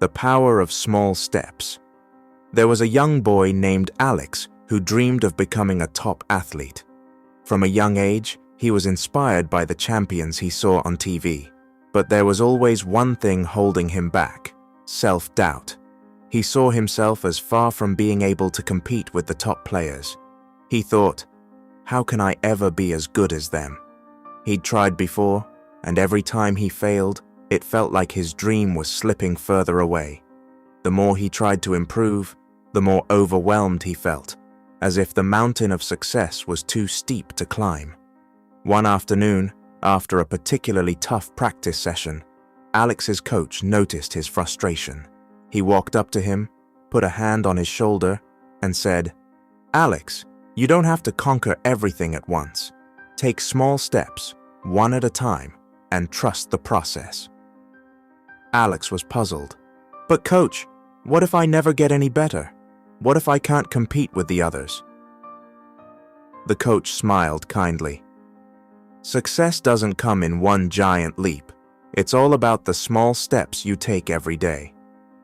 The power of small steps. There was a young boy named Alex who dreamed of becoming a top athlete. From a young age, he was inspired by the champions he saw on TV. But there was always one thing holding him back: self-doubt. He saw himself as far from being able to compete with the top players. He thought, how can I ever be as good as them? He'd tried before, and every time he failed, it felt like his dream was slipping further away. The more he tried to improve, the more overwhelmed he felt, as if the mountain of success was too steep to climb. One afternoon, after a particularly tough practice session, Alex's coach noticed his frustration. He walked up to him, put a hand on his shoulder, and said, "Alex, you don't have to conquer everything at once. Take small steps, one at a time, and trust the process." Alex was puzzled. "But coach, what if I never get any better? What if I can't compete with the others?" The coach smiled kindly. "Success doesn't come in one giant leap. It's all about the small steps you take every day.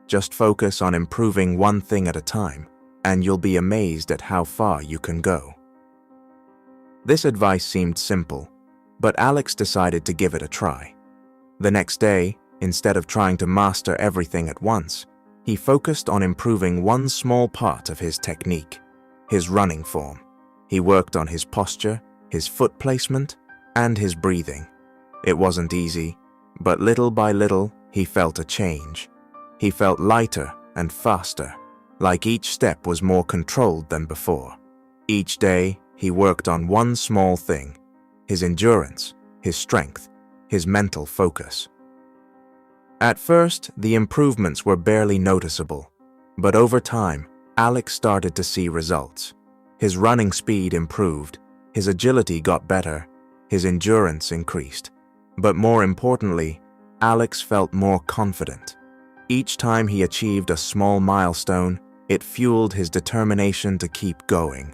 Just focus on improving one thing at a time, and you'll be amazed at how far you can go." This advice seemed simple, but Alex decided to give it a try. The next day, instead of trying to master everything at once, he focused on improving one small part of his technique: his running form. He worked on his posture, his foot placement, and his breathing. It wasn't easy, but little by little, he felt a change. He felt lighter and faster, like each step was more controlled than before. Each day, he worked on one small thing: his endurance, his strength, his mental focus. At first, the improvements were barely noticeable, but over time, Alex started to see results. His running speed improved, his agility got better, his endurance increased. But more importantly, Alex felt more confident. Each time he achieved a small milestone, it fueled his determination to keep going.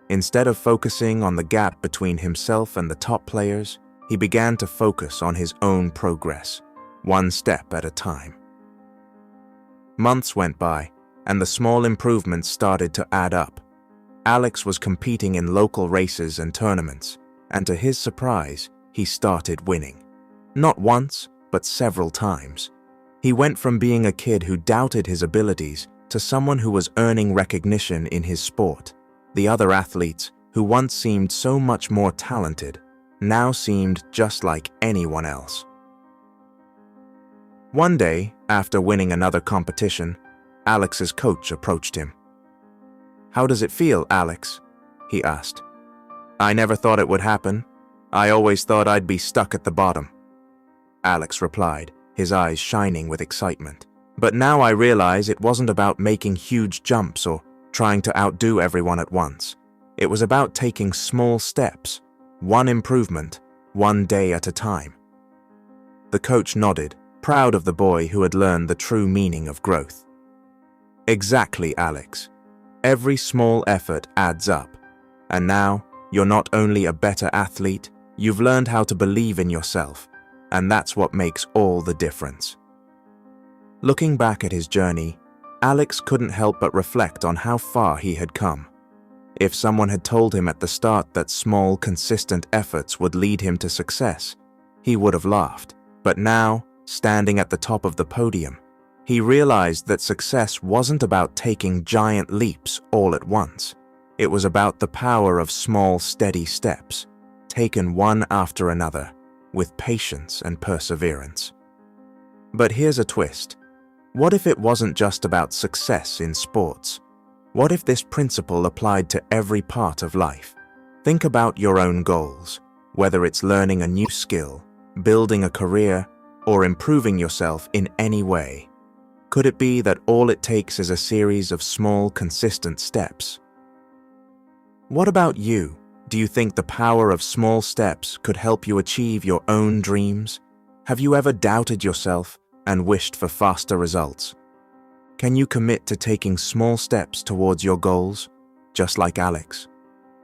Instead of focusing on the gap between himself and the top players, he began to focus on his own progress, one step at a time. Months went by, and the small improvements started to add up. Alex was competing in local races and tournaments, and to his surprise, he started winning. Not once, but several times. He went from being a kid who doubted his abilities to someone who was earning recognition in his sport. The other athletes, who once seemed so much more talented, now seemed just like anyone else. One day, after winning another competition, Alex's coach approached him. "How does it feel, Alex?" he asked. "I never thought it would happen. I always thought I'd be stuck at the bottom." Alex replied, his eyes shining with excitement. "But now I realize it wasn't about making huge jumps or trying to outdo everyone at once. It was about taking small steps, one improvement, one day at a time." The coach nodded, proud of the boy who had learned the true meaning of growth. "Exactly, Alex. Every small effort adds up. And now, you're not only a better athlete, you've learned how to believe in yourself, and that's what makes all the difference." Looking back at his journey, Alex couldn't help but reflect on how far he had come. If someone had told him at the start that small, consistent efforts would lead him to success, he would have laughed. But now, standing at the top of the podium, he realized that success wasn't about taking giant leaps all at once. It was about the power of small, steady steps, taken one after another, with patience and perseverance. But here's a twist. What if it wasn't just about success in sports? What if this principle applied to every part of life? Think about your own goals, whether it's learning a new skill, building a career, or improving yourself in any way. Could it be that all it takes is a series of small, consistent steps? What about you? Do you think the power of small steps could help you achieve your own dreams? Have you ever doubted yourself and wished for faster results? Can you commit to taking small steps towards your goals, just like Alex?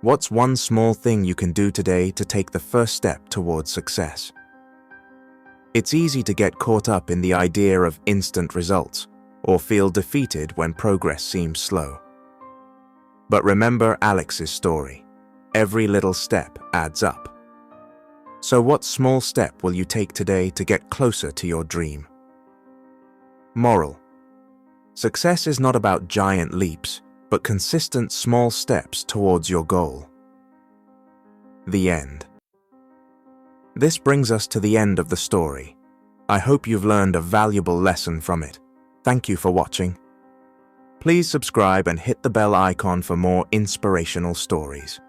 What's one small thing you can do today to take the first step towards success? It's easy to get caught up in the idea of instant results, or feel defeated when progress seems slow. But remember Alex's story. Every little step adds up. So what small step will you take today to get closer to your dream? Moral: success is not about giant leaps, but consistent small steps towards your goal. The end. This brings us to the end of the story. I hope you've learned a valuable lesson from it. Thank you for watching. Please subscribe and hit the bell icon for more inspirational stories.